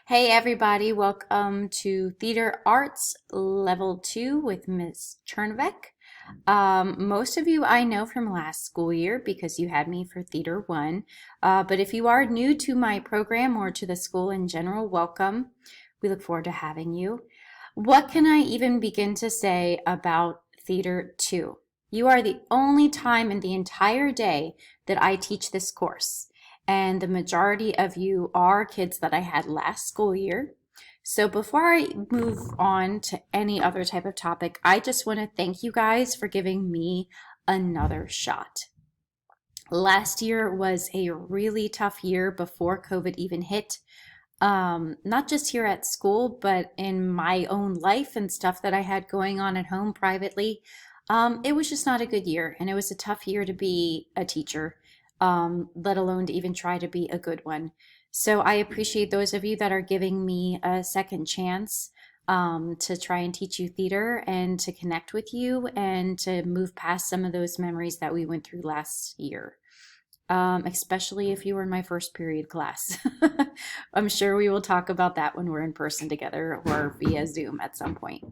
Hey everybody, welcome to Theater Arts Level 2 with Ms. Chernovek. Most of you I know from last school year because you had me for Theater 1. But if you are new to my program or to the school in general, welcome. We look forward to having you. What can I even begin to say about Theater 2? You are the only time in the entire day that I teach this course, and the majority of you are kids that I had last school year. So before I move on to any other type of topic, I just want to thank you guys for giving me another shot. Last year was a really tough year before COVID even hit. Not just here at school, but in my own life and stuff that I had going on at home privately. It was just not a good year, and it was a tough year to be a teacher, let alone to even try to be a good one. So I appreciate those of you that are giving me a second chance to try and teach you theater and to connect with you and to move past some of those memories that we went through last year. Especially if you were in my first period class. I'm sure we will talk about that when we're in person together or via Zoom at some point.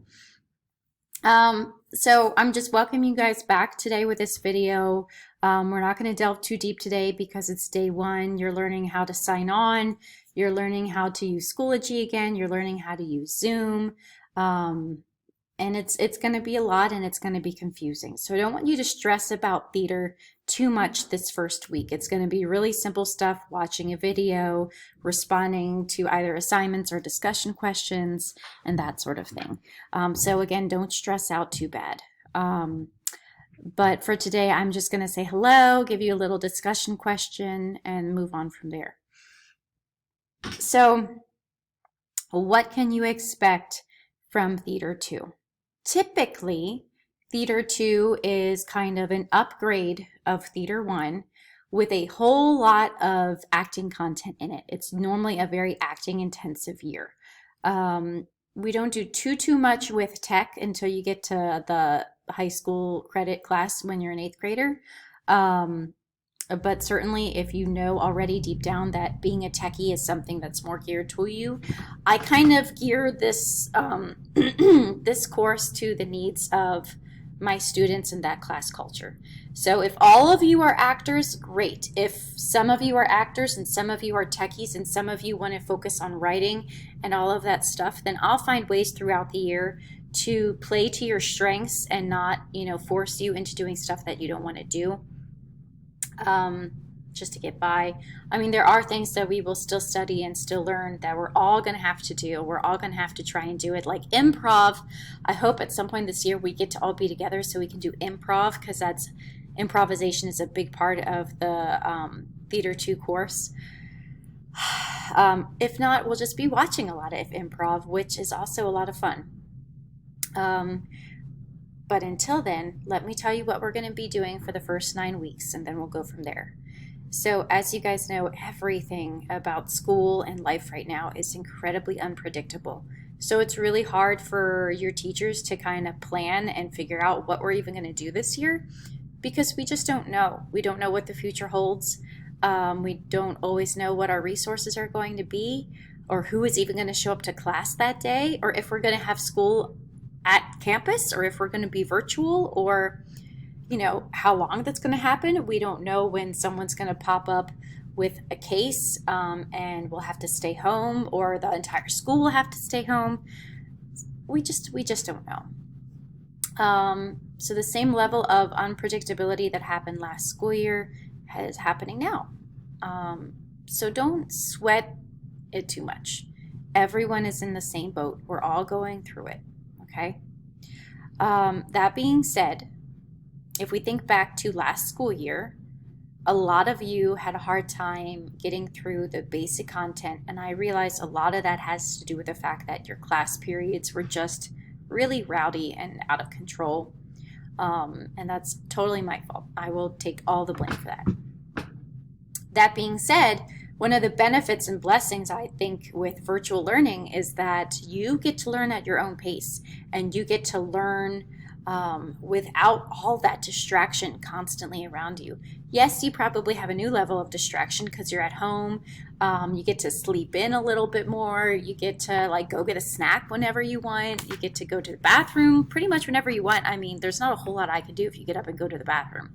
So I'm just welcoming you guys back today with this video. We're not going to delve too deep today because it's day one. You're learning how to sign on. You're learning how to use Schoology again. You're learning how to use Zoom. And it's going to be a lot and it's going to be confusing. So I don't want you to stress about theater too much this first week. It's going to be really simple stuff, watching a video, responding to either assignments or discussion questions, and that sort of thing. So again, don't stress out too bad. But for today, I'm just going to say hello, give you a little discussion question, and move on from there. So what can you expect from Theater 2? Typically, Theater 2 is kind of an upgrade of Theater 1 with a whole lot of acting content in it. It's normally a very acting intensive year. We don't do too much with tech until you get to the high school credit class when you're an 8th grader. But certainly if you know already deep down that being a techie is something that's more geared to you, I kind of gear this this course to the needs of my students in that class culture. So if all of you are actors, great. If some of you are actors and some of you are techies and some of you want to focus on writing and all of that stuff, then I'll find ways throughout the year to play to your strengths and not, force you into doing stuff that you don't want to do. Just to get by. I mean, there are things that we will still study and still learn that we're all going to have to do. We're all going to have to try and do it. Like improv, I hope at some point this year we get to all be together so we can do improv, because that's improvisation is a big part of the Theater 2 course. If not, we'll just be watching a lot of improv, which is also a lot of fun. But until then, let me tell you what we're going to be doing for the first 9 weeks, and then we'll go from there. So as you guys know, everything about school and life right now is incredibly unpredictable. So it's really hard for your teachers to kind of plan and figure out what we're even going to do this year, because we just don't know. We don't know what the future holds. We don't always know what our resources are going to be, or who is even going to show up to class that day, or if we're going to have school at campus, or if we're going to be virtual, or how long that's going to happen. We don't know when someone's going to pop up with a case and we'll have to stay home, or the entire school will have to stay home. We just don't know. So the same level of unpredictability that happened last school year is happening now. So don't sweat it too much. Everyone is in the same boat. We're all going through it. Okay. That being said, if we think back to last school year, a lot of you had a hard time getting through the basic content, and I realized a lot of that has to do with the fact that your class periods were just really rowdy and out of control, and that's totally my fault. I will take all the blame for that. That being said, one of the benefits and blessings, I think, with virtual learning is that you get to learn at your own pace, and you get to learn without all that distraction constantly around you. Yes, you probably have a new level of distraction because you're at home. You get to sleep in a little bit more. You get to like go get a snack whenever you want. You get to go to the bathroom pretty much whenever you want. I mean, there's not a whole lot I could do if you get up and go to the bathroom.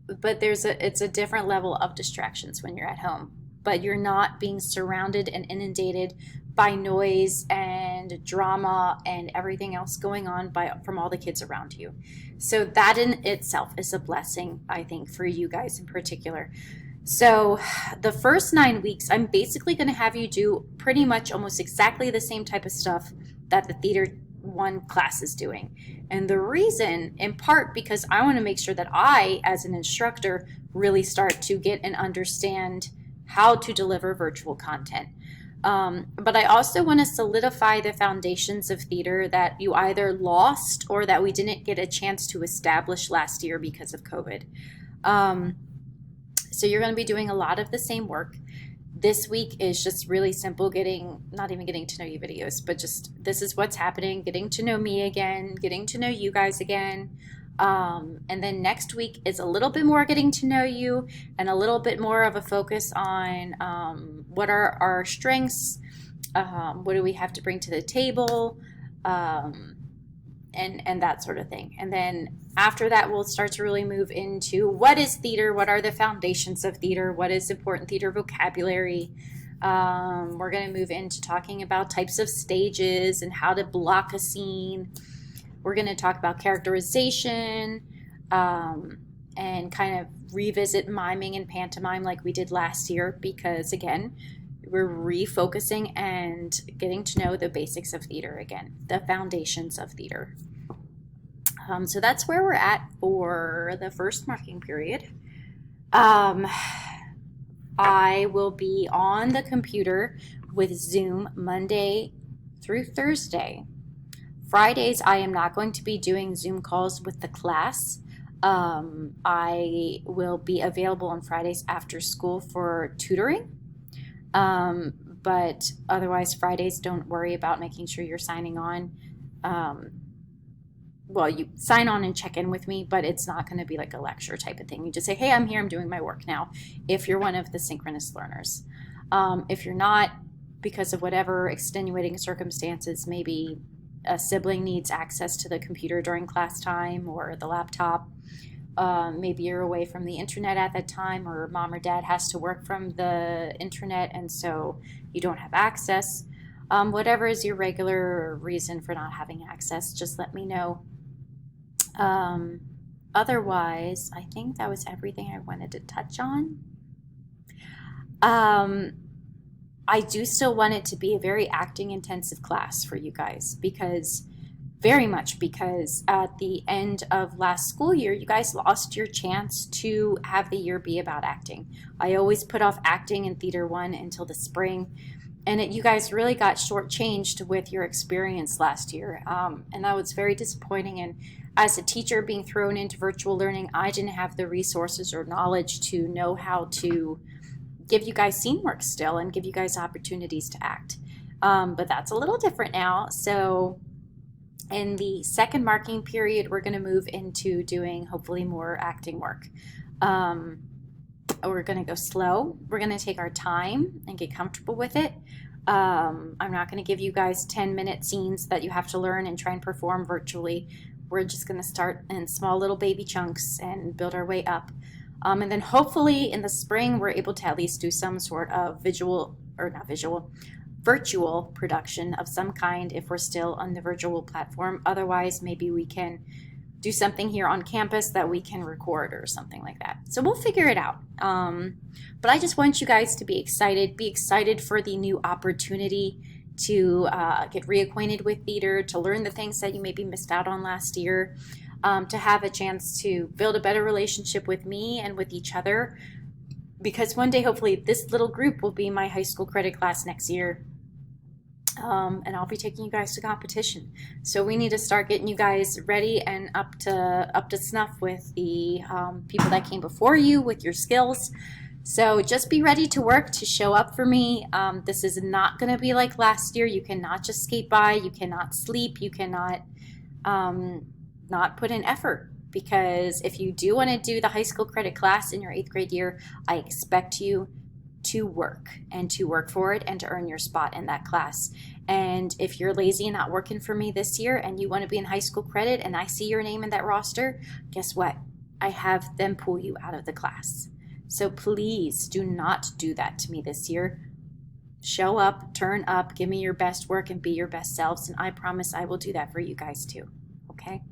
But it's a different level of distractions when you're at home. But you're not being surrounded and inundated by noise and drama and everything else going on from all the kids around you. So that in itself is a blessing, I think, for you guys in particular. So the first 9 weeks, I'm basically going to have you do pretty much almost exactly the same type of stuff that the Theater 1 class is doing. And the reason, in part, because I want to make sure that I, as an instructor, really start to get and understand how to deliver virtual content. But I also want to solidify the foundations of theater that you either lost or that we didn't get a chance to establish last year because of COVID. So you're going to be doing a lot of the same work. This week is just really simple, not even getting to know you videos, but just this is what's happening, getting to know me again, getting to know you guys again. And then next week is a little bit more getting to know you and a little bit more of a focus on what are our strengths, what do we have to bring to the table, and that sort of thing. And then after that, we'll start to really move into what is theater, what are the foundations of theater, what is important theater vocabulary. We're going to move into talking about types of stages and how to block a scene. We're going to talk about characterization and kind of revisit miming and pantomime like we did last year because, again, we're refocusing and getting to know the basics of theater again, the foundations of theater. So that's where we're at for the first marking period. I will be on the computer with Zoom Monday through Thursday. Fridays, I am not going to be doing Zoom calls with the class. I will be available on Fridays after school for tutoring. But otherwise, Fridays, don't worry about making sure you're signing on. Well, you sign on and check in with me, but it's not going to be like a lecture type of thing. You just say, hey, I'm here, I'm doing my work now, if you're one of the synchronous learners. If you're not, because of whatever extenuating circumstances, maybe a sibling needs access to the computer during class time or the laptop, maybe you're away from the internet at that time, or mom or dad has to work from the internet and so you don't have access. Whatever is your regular reason for not having access, just let me know. Otherwise, I think that was everything I wanted to touch on. I do still want it to be a very acting intensive class for you guys because at the end of last school year, you guys lost your chance to have the year be about acting. I always put off acting in Theater 1 until the spring, and you guys really got shortchanged with your experience last year, and that was very disappointing. And as a teacher being thrown into virtual learning, I didn't have the resources or knowledge to know how to give you guys scene work still and give you guys opportunities to act. But that's a little different now. So in the second marking period, we're going to move into doing hopefully more acting work. We're going to go slow. We're going to take our time and get comfortable with it. I'm not going to give you guys 10-minute scenes that you have to learn and try and perform virtually. We're just going to start in small little baby chunks and build our way up. And then hopefully in the spring, we're able to at least do some sort of virtual production of some kind if we're still on the virtual platform. Otherwise, maybe we can do something here on campus that we can record or something like that. So we'll figure it out. But I just want you guys to be excited for the new opportunity to get reacquainted with theater, to learn the things that you maybe missed out on last year, to have a chance to build a better relationship with me and with each other. Because one day, hopefully, this little group will be my high school credit class next year. And I'll be taking you guys to competition. So we need to start getting you guys ready and up to snuff with the people that came before you, with your skills, So just be ready to work, to show up for me. This is not going to be like last year. You cannot just skate by. You cannot sleep. You cannot not put in effort. Because if you do want to do the high school credit class in your 8th grade year, I expect you to work and to work for it and to earn your spot in that class. And if you're lazy and not working for me this year and you want to be in high school credit and I see your name in that roster, guess what? I have them pull you out of the class. So please do not do that to me this year. Show up, turn up, give me your best work, and be your best selves. And I promise I will do that for you guys too. Okay?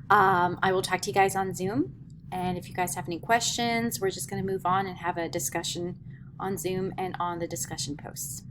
I will talk to you guys on Zoom. And if you guys have any questions, we're just going to move on and have a discussion on Zoom and on the discussion posts.